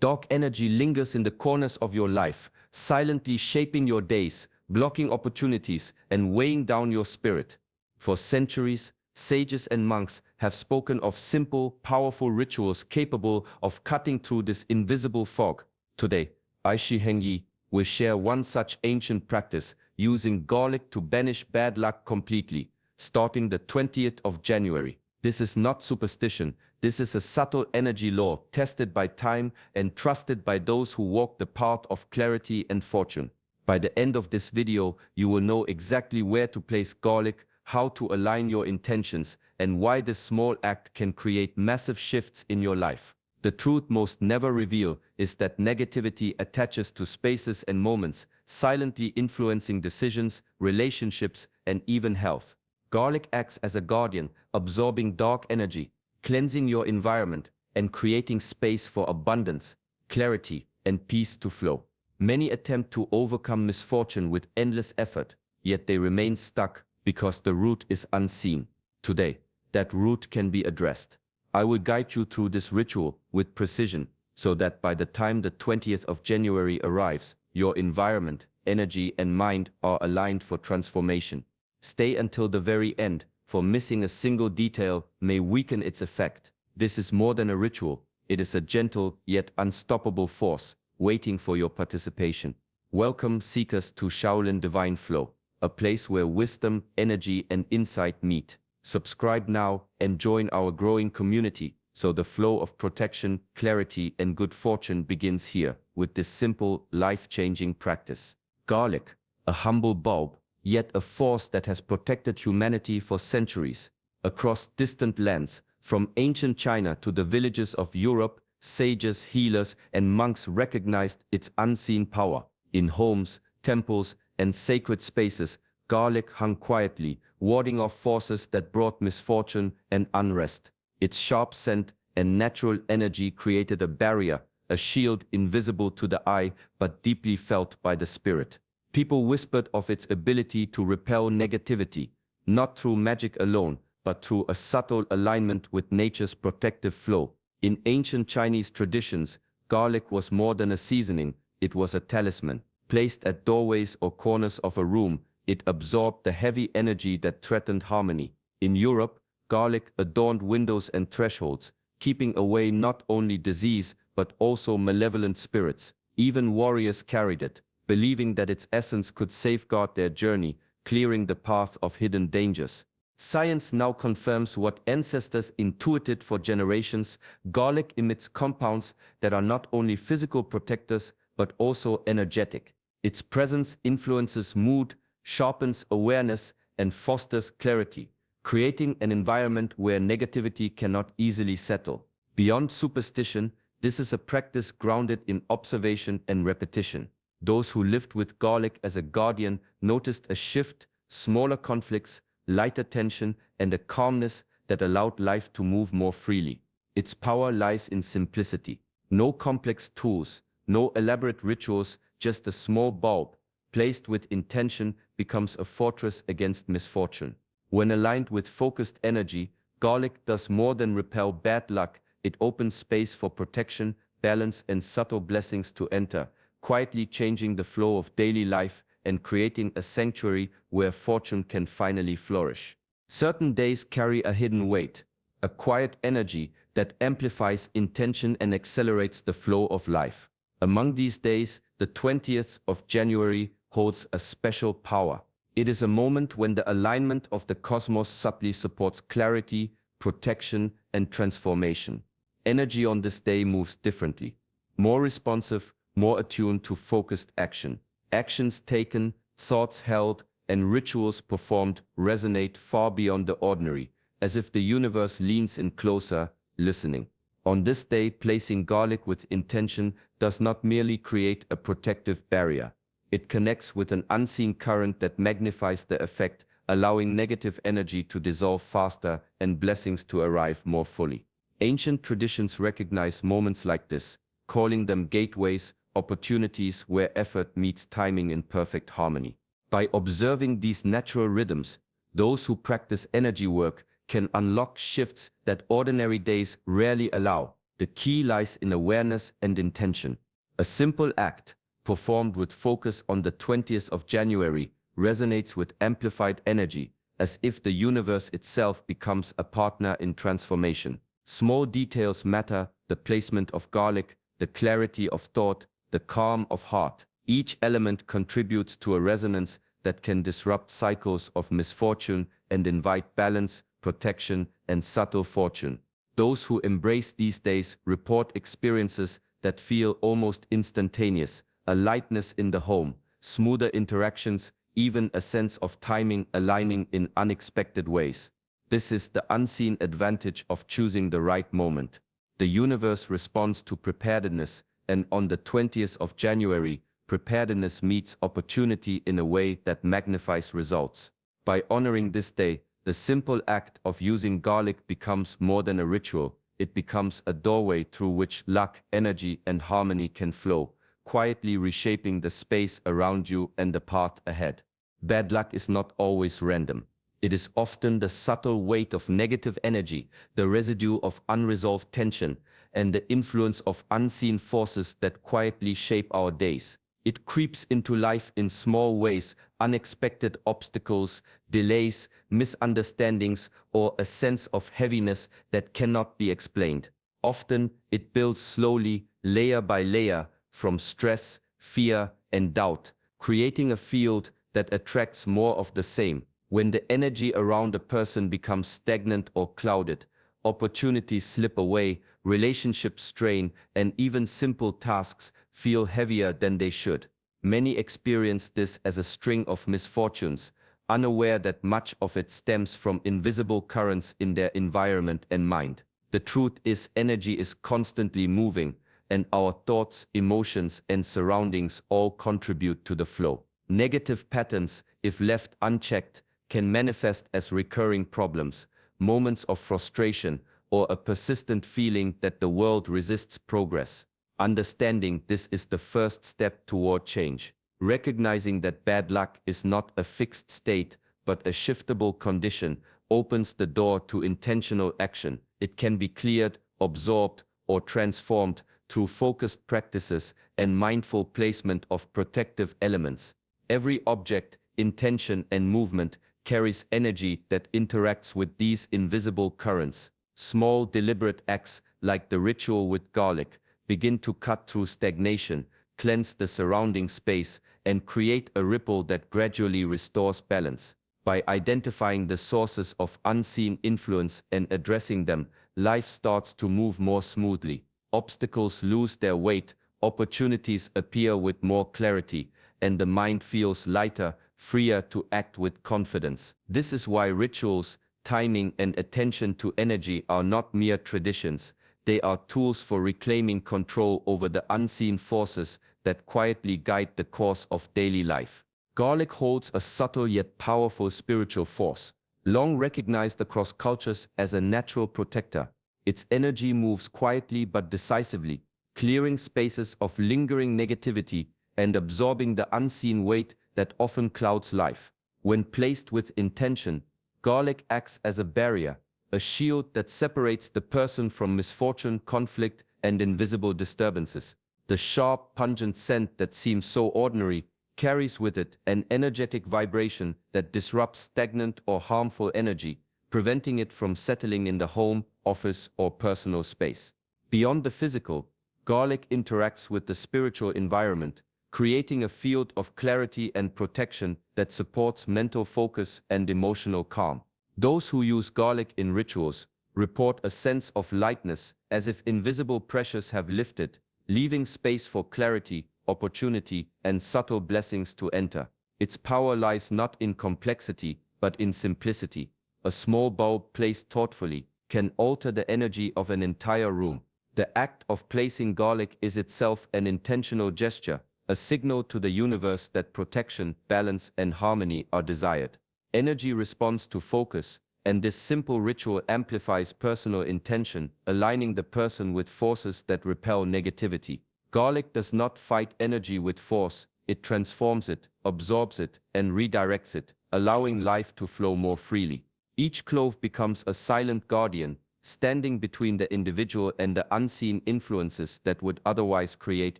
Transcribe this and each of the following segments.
Dark energy lingers in the corners of your life, silently shaping your days, blocking opportunities, and weighing down your spirit. For centuries, sages and monks have spoken of simple, powerful rituals capable of cutting through this invisible fog. Today, I, Shi Heng Yi, will share one such ancient practice using garlic to banish bad luck completely, starting the 20th of January. This is not superstition. This is a subtle energy law tested by time and trusted by those who walk the path of clarity and fortune. By the end of this video, you will know exactly where to place garlic, how to align your intentions, and why this small act can create massive shifts in your life. The truth most never reveal is that negativity attaches to spaces and moments, silently influencing decisions, relationships, and even health. Garlic acts as a guardian, absorbing dark energy, cleansing your environment, and creating space for abundance, clarity, and peace to flow. Many attempt to overcome misfortune with endless effort, yet they remain stuck because the root is unseen. Today, that root can be addressed. I will guide you through this ritual with precision, so that by the time the 20th of January arrives, your environment, energy, and mind are aligned for transformation. Stay until the very end, for missing a single detail may weaken its effect. This is more than a ritual. It is a gentle yet unstoppable force, waiting for your participation. Welcome, seekers, to Shaolin Divine Flow, a place where wisdom, energy, and insight meet. Subscribe now and join our growing community, so the flow of protection, clarity, and good fortune begins here with this simple, life-changing practice. Garlic, a humble bulb, yet a force that has protected humanity for centuries. Across distant lands, from ancient China to the villages of Europe, sages, healers, and monks recognized its unseen power. In homes, temples, and sacred spaces, garlic hung quietly, warding off forces that brought misfortune and unrest. Its sharp scent and natural energy created a barrier, a shield invisible to the eye but deeply felt by the spirit. People whispered of its ability to repel negativity, not through magic alone, but through a subtle alignment with nature's protective flow. In ancient Chinese traditions, garlic was more than a seasoning, it was a talisman. Placed at doorways or corners of a room, it absorbed the heavy energy that threatened harmony. In Europe, garlic adorned windows and thresholds, keeping away not only disease but also malevolent spirits. Even warriors carried it, believing that its essence could safeguard their journey, clearing the path of hidden dangers. Science now confirms what ancestors intuited for generations. Garlic emits compounds that are not only physical protectors but also energetic. Its presence influences mood, sharpens awareness, and fosters clarity, creating an environment where negativity cannot easily settle. Beyond superstition, this is a practice grounded in observation and repetition. Those who lived with garlic as a guardian noticed a shift, smaller conflicts, lighter tension, and a calmness that allowed life to move more freely. Its power lies in simplicity. No complex tools, no elaborate rituals, just a small bulb, placed with intention, becomes a fortress against misfortune. When aligned with focused energy, garlic does more than repel bad luck. It opens space for protection, balance, and subtle blessings to enter, quietly changing the flow of daily life and creating a sanctuary where fortune can finally flourish. Certain days carry a hidden weight, a quiet energy that amplifies intention and accelerates the flow of life. Among these days, the 20th of January holds a special power. It is a moment when the alignment of the cosmos subtly supports clarity, protection, and transformation. Energy on this day moves differently, more responsive, more attuned to focused action. Actions taken, thoughts held, and rituals performed resonate far beyond the ordinary, as if the universe leans in closer, listening. On this day, placing garlic with intention does not merely create a protective barrier. It connects with an unseen current that magnifies the effect, allowing negative energy to dissolve faster and blessings to arrive more fully. Ancient traditions recognize moments like this, calling them gateways, opportunities where effort meets timing in perfect harmony. By observing these natural rhythms, those who practice energy work can unlock shifts that ordinary days rarely allow. The key lies in awareness and intention. A simple act, performed with focus on the 20th of January, resonates with amplified energy, as if the universe itself becomes a partner in transformation. Small details matter: the placement of garlic, the clarity of thought, the calm of heart. Each element contributes to a resonance that can disrupt cycles of misfortune and invite balance, protection, and subtle fortune. Those who embrace these days report experiences that feel almost instantaneous: a lightness in the home, smoother interactions, even a sense of timing aligning in unexpected ways. This is the unseen advantage of choosing the right moment. The universe responds to preparedness, and on the 20th of January, preparedness meets opportunity in a way that magnifies results. By honoring this day, the simple act of using garlic becomes more than a ritual. It becomes a doorway through which luck, energy, and harmony can flow, quietly reshaping the space around you and the path ahead. Bad luck is not always random. It is often the subtle weight of negative energy, the residue of unresolved tension, and the influence of unseen forces that quietly shape our days. It creeps into life in small ways: unexpected obstacles, delays, misunderstandings, or a sense of heaviness that cannot be explained. Often, it builds slowly, layer by layer, from stress, fear, and doubt, creating a field that attracts more of the same. When the energy around a person becomes stagnant or clouded, opportunities slip away, relationships strain, and even simple tasks feel heavier than they should. Many experience this as a string of misfortunes, unaware that much of it stems from invisible currents in their environment and mind. The truth is, energy is constantly moving, and our thoughts, emotions, and surroundings all contribute to the flow. Negative patterns, if left unchecked, can manifest as recurring problems, moments of frustration, or a persistent feeling that the world resists progress. Understanding this is the first step toward change. Recognizing that bad luck is not a fixed state, but a shiftable condition, opens the door to intentional action. It can be cleared, absorbed, or transformed through focused practices and mindful placement of protective elements. Every object, intention, and movement carries energy that interacts with these invisible currents. Small, deliberate acts, like the ritual with garlic, begin to cut through stagnation, cleanse the surrounding space, and create a ripple that gradually restores balance. By identifying the sources of unseen influence and addressing them, life starts to move more smoothly. Obstacles lose their weight, opportunities appear with more clarity, and the mind feels lighter, freer to act with confidence. This is why rituals, timing, and attention to energy are not mere traditions. They are tools for reclaiming control over the unseen forces that quietly guide the course of daily life. Garlic holds a subtle yet powerful spiritual force, long recognized across cultures as a natural protector. Its energy moves quietly but decisively, clearing spaces of lingering negativity and absorbing the unseen weight that often clouds life. When placed with intention, garlic acts as a barrier, a shield that separates the person from misfortune, conflict, and invisible disturbances. The sharp, pungent scent that seems so ordinary carries with it an energetic vibration that disrupts stagnant or harmful energy, preventing it from settling in the home, office, or personal space. Beyond the physical, garlic interacts with the spiritual environment, creating a field of clarity and protection that supports mental focus and emotional calm. Those who use garlic in rituals report a sense of lightness, as if invisible pressures have lifted, leaving space for clarity, opportunity, and subtle blessings to enter. Its power lies not in complexity, but in simplicity. A small bulb placed thoughtfully can alter the energy of an entire room. The act of placing garlic is itself an intentional gesture, a signal to the universe that protection, balance, and harmony are desired. Energy responds to focus, and this simple ritual amplifies personal intention, aligning the person with forces that repel negativity. Garlic does not fight energy with force, it transforms it, absorbs it, and redirects it, allowing life to flow more freely. Each clove becomes a silent guardian, standing between the individual and the unseen influences that would otherwise create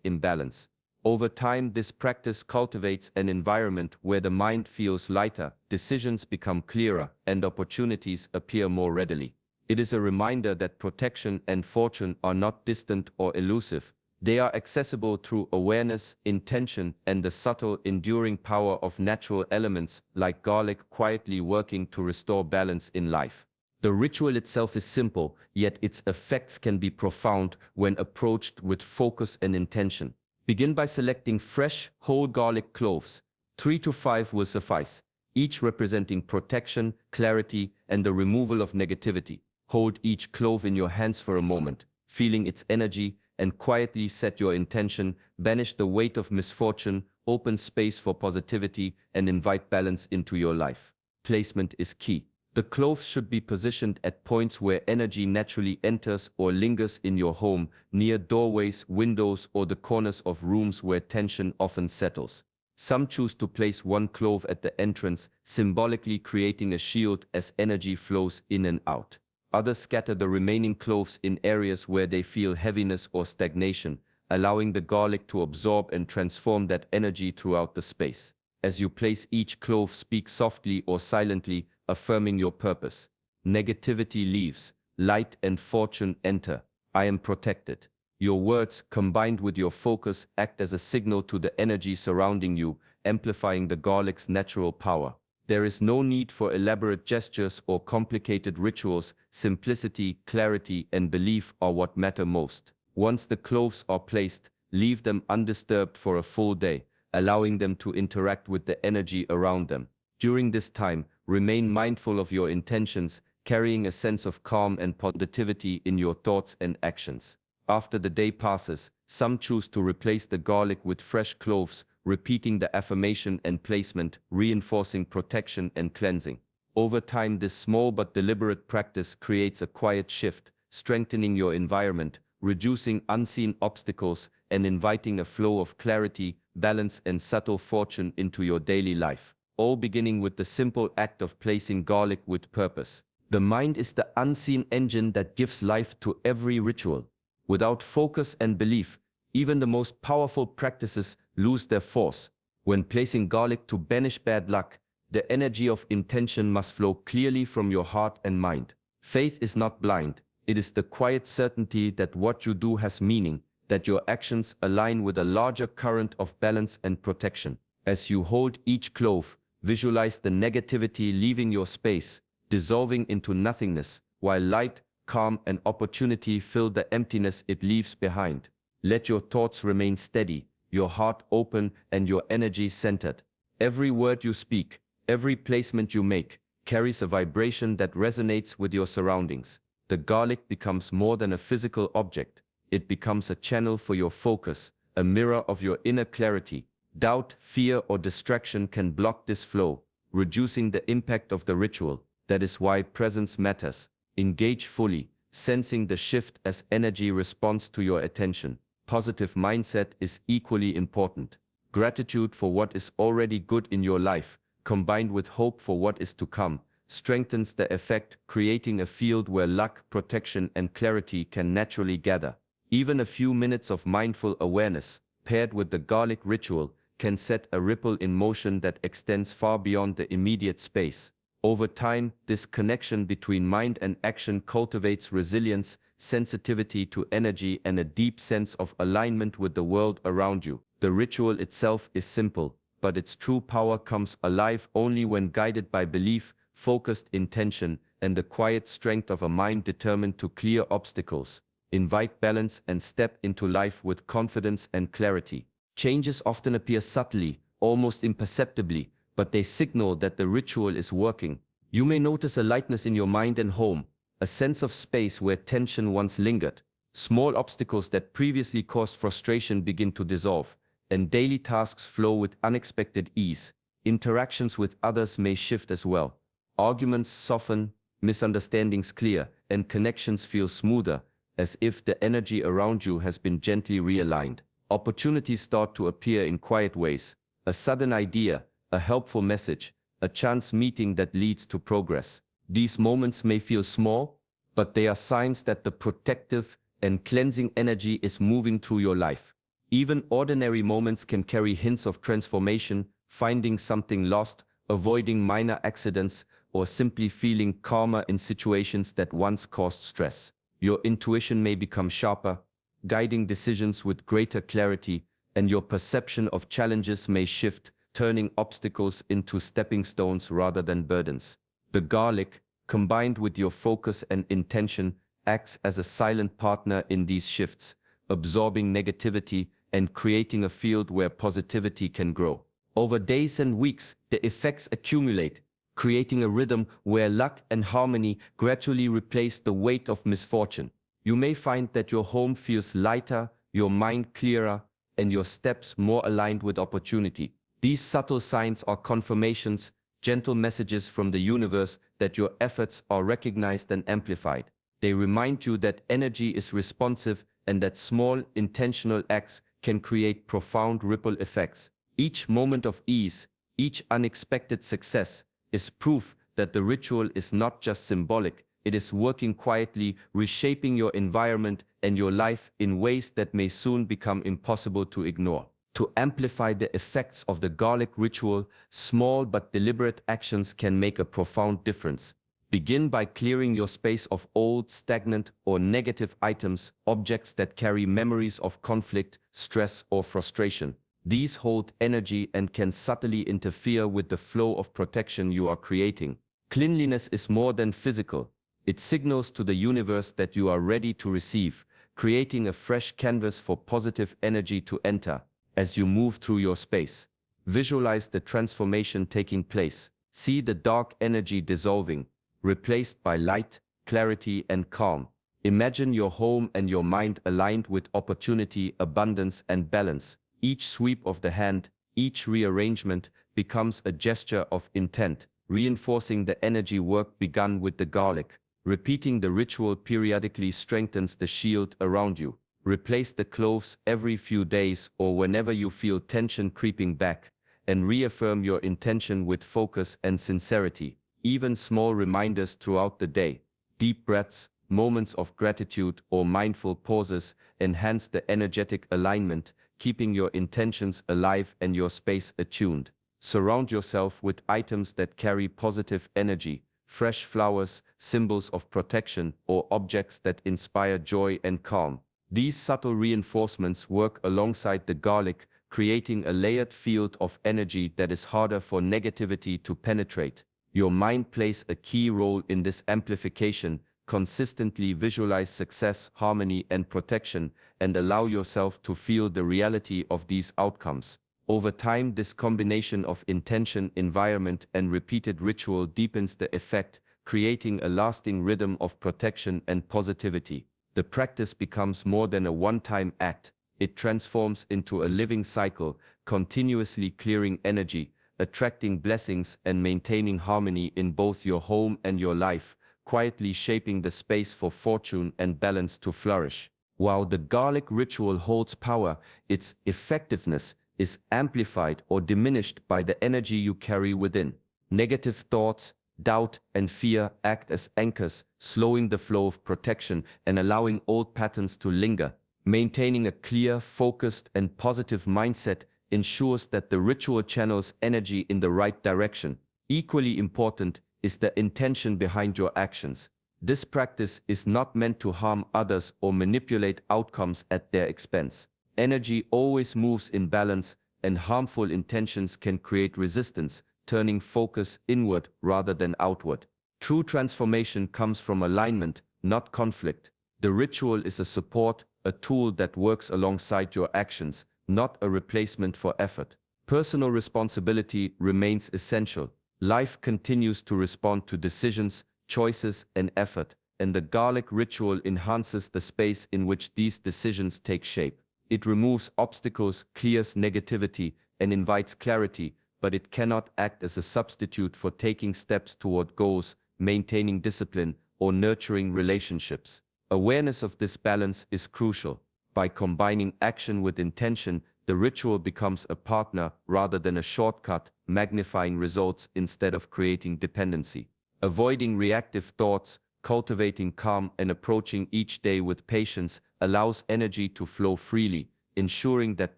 imbalance. Over time, this practice cultivates an environment where the mind feels lighter, decisions become clearer, and opportunities appear more readily. It is a reminder that protection and fortune are not distant or elusive. They are accessible through awareness, intention, and the subtle, enduring power of natural elements like garlic quietly working to restore balance in life. The ritual itself is simple, yet its effects can be profound when approached with focus and intention. Begin by selecting fresh, whole garlic cloves. 3 to 5 will suffice, each representing protection, clarity, and the removal of negativity. Hold each clove in your hands for a moment, feeling its energy, and quietly set your intention. Banish the weight of misfortune, open space for positivity, and invite balance into your life. Placement is key. The cloves should be positioned at points where energy naturally enters or lingers in your home, near doorways, windows, or the corners of rooms where tension often settles. Some choose to place one clove at the entrance, symbolically creating a shield as energy flows in and out. Others scatter the remaining cloves in areas where they feel heaviness or stagnation, allowing the garlic to absorb and transform that energy throughout the space. As you place each clove, speak softly or silently, affirming your purpose. Negativity leaves, light and fortune enter. I am protected. Your words, combined with your focus, act as a signal to the energy surrounding you, amplifying the garlic's natural power. There is no need for elaborate gestures or complicated rituals. Simplicity, clarity, and belief are what matter most. Once the cloves are placed, leave them undisturbed for a full day, allowing them to interact with the energy around them. During this time, remain mindful of your intentions, carrying a sense of calm and positivity in your thoughts and actions. After the day passes, some choose to replace the garlic with fresh cloves, repeating the affirmation and placement, reinforcing protection and cleansing. Over time, this small but deliberate practice creates a quiet shift, strengthening your environment, reducing unseen obstacles, and inviting a flow of clarity, balance, and subtle fortune into your daily life. All beginning with the simple act of placing garlic with purpose. The mind is the unseen engine that gives life to every ritual. Without focus and belief, even the most powerful practices lose their force. When placing garlic to banish bad luck, the energy of intention must flow clearly from your heart and mind. Faith is not blind. It is the quiet certainty that what you do has meaning, that your actions align with a larger current of balance and protection. As you hold each clove, visualize the negativity leaving your space, dissolving into nothingness, while light, calm, and opportunity fill the emptiness it leaves behind. Let your thoughts remain steady, your heart open, and your energy centered. Every word you speak, every placement you make, carries a vibration that resonates with your surroundings. The garlic becomes more than a physical object. It becomes a channel for your focus, a mirror of your inner clarity. Doubt, fear, or distraction can block this flow, reducing the impact of the ritual. That is why presence matters. Engage fully, sensing the shift as energy responds to your attention. Positive mindset is equally important. Gratitude for what is already good in your life, combined with hope for what is to come, strengthens the effect, creating a field where luck, protection, and clarity can naturally gather. Even a few minutes of mindful awareness, paired with the garlic ritual, can set a ripple in motion that extends far beyond the immediate space. Over time, this connection between mind and action cultivates resilience, sensitivity to energy, and a deep sense of alignment with the world around you. The ritual itself is simple, but its true power comes alive only when guided by belief, focused intention, and the quiet strength of a mind determined to clear obstacles, invite balance, and step into life with confidence and clarity. Changes often appear subtly, almost imperceptibly, but they signal that the ritual is working. You may notice a lightness in your mind and home, a sense of space where tension once lingered. Small obstacles that previously caused frustration begin to dissolve, and daily tasks flow with unexpected ease. Interactions with others may shift as well. Arguments soften, misunderstandings clear, and connections feel smoother, as if the energy around you has been gently realigned. Opportunities start to appear in quiet ways. A sudden idea, a helpful message, a chance meeting that leads to progress. These moments may feel small, but they are signs that the protective and cleansing energy is moving through your life. Even ordinary moments can carry hints of transformation, finding something lost, avoiding minor accidents, or simply feeling calmer in situations that once caused stress. Your intuition may become sharper, guiding decisions with greater clarity, and your perception of challenges may shift, turning obstacles into stepping stones rather than burdens. The garlic, combined with your focus and intention, acts as a silent partner in these shifts, absorbing negativity and creating a field where positivity can grow. Over days and weeks, the effects accumulate, creating a rhythm where luck and harmony gradually replace the weight of misfortune. You may find that your home feels lighter, your mind clearer, and your steps more aligned with opportunity. These subtle signs are confirmations, gentle messages from the universe that your efforts are recognized and amplified. They remind you that energy is responsive and that small, intentional acts can create profound ripple effects. Each moment of ease, each unexpected success, is proof that the ritual is not just symbolic, it is working quietly, reshaping your environment and your life in ways that may soon become impossible to ignore. To amplify the effects of the garlic ritual, small but deliberate actions can make a profound difference. Begin by clearing your space of old, stagnant, or negative items, objects that carry memories of conflict, stress, or frustration. These hold energy and can subtly interfere with the flow of protection you are creating. Cleanliness is more than physical. It signals to the universe that you are ready to receive, creating a fresh canvas for positive energy to enter. As you move through your space, visualize the transformation taking place. See the dark energy dissolving, replaced by light, clarity, and calm. Imagine your home and your mind aligned with opportunity, abundance, and balance. Each sweep of the hand, each rearrangement becomes a gesture of intent, reinforcing the energy work begun with the garlic. Repeating the ritual periodically strengthens the shield around you. Replace the cloves every few days or whenever you feel tension creeping back, and reaffirm your intention with focus and sincerity. Even small reminders throughout the day, deep breaths, moments of gratitude, or mindful pauses enhance the energetic alignment, keeping your intentions alive and your space attuned. Surround yourself with items that carry positive energy, fresh flowers, symbols of protection, or objects that inspire joy and calm. These subtle reinforcements work alongside the garlic, creating a layered field of energy that is harder for negativity to penetrate. Your mind plays a key role in this amplification. Consistently visualize success, harmony, and protection, and allow yourself to feel the reality of these outcomes. Over time, this combination of intention, environment, and repeated ritual deepens the effect, creating a lasting rhythm of protection and positivity. The practice becomes more than a one-time act. It transforms into a living cycle, continuously clearing energy, attracting blessings, and maintaining harmony in both your home and your life, quietly shaping the space for fortune and balance to flourish. While the garlic ritual holds power, its effectiveness is amplified or diminished by the energy you carry within. Negative thoughts, doubt, and fear act as anchors, slowing the flow of protection and allowing old patterns to linger. Maintaining a clear, focused, and positive mindset ensures that the ritual channels energy in the right direction. Equally important is the intention behind your actions. This practice is not meant to harm others or manipulate outcomes at their expense. Energy always moves in balance, and harmful intentions can create resistance, turning focus inward rather than outward. True transformation comes from alignment, not conflict. The ritual is a support, a tool that works alongside your actions, not a replacement for effort. Personal responsibility remains essential. Life continues to respond to decisions, choices, and effort, and the garlic ritual enhances the space in which these decisions take shape. It removes obstacles, clears negativity, and invites clarity, but it cannot act as a substitute for taking steps toward goals, maintaining discipline, or nurturing relationships. Awareness of this balance is crucial. By combining action with intention, the ritual becomes a partner rather than a shortcut, magnifying results instead of creating dependency. Avoiding reactive thoughts, cultivating calm and approaching each day with patience allows energy to flow freely, ensuring that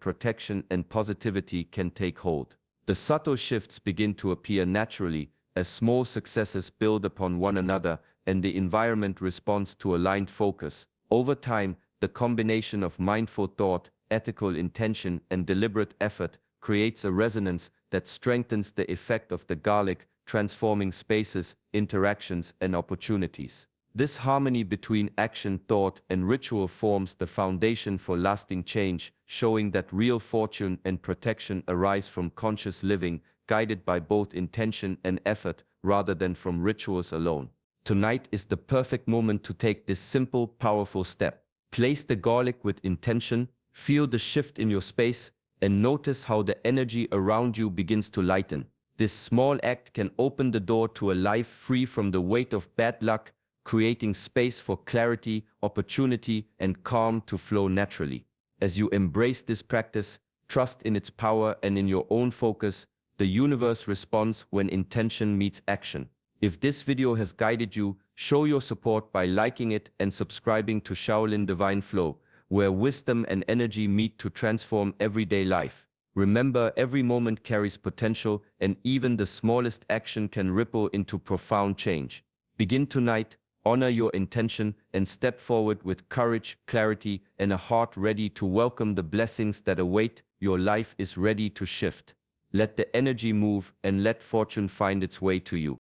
protection and positivity can take hold. The subtle shifts begin to appear naturally as small successes build upon one another and the environment responds to aligned focus. Over time, the combination of mindful thought, ethical intention, and deliberate effort creates a resonance that strengthens the effect of the garlic, transforming spaces, interactions, and opportunities. This harmony between action, thought, and ritual forms the foundation for lasting change, showing that real fortune and protection arise from conscious living, guided by both intention and effort, rather than from rituals alone. Tonight is the perfect moment to take this simple, powerful step. Place the garlic with intention, feel the shift in your space, and notice how the energy around you begins to lighten. This small act can open the door to a life free from the weight of bad luck, creating space for clarity, opportunity, and calm to flow naturally. As you embrace this practice, trust in its power and in your own focus, the universe responds when intention meets action. If this video has guided you, show your support by liking it and subscribing to Shaolin Divine Flow, where wisdom and energy meet to transform everyday life. Remember, every moment carries potential, and even the smallest action can ripple into profound change. Begin tonight, honor your intention, and step forward with courage, clarity, and a heart ready to welcome the blessings that await. Your life is ready to shift. Let the energy move and let fortune find its way to you.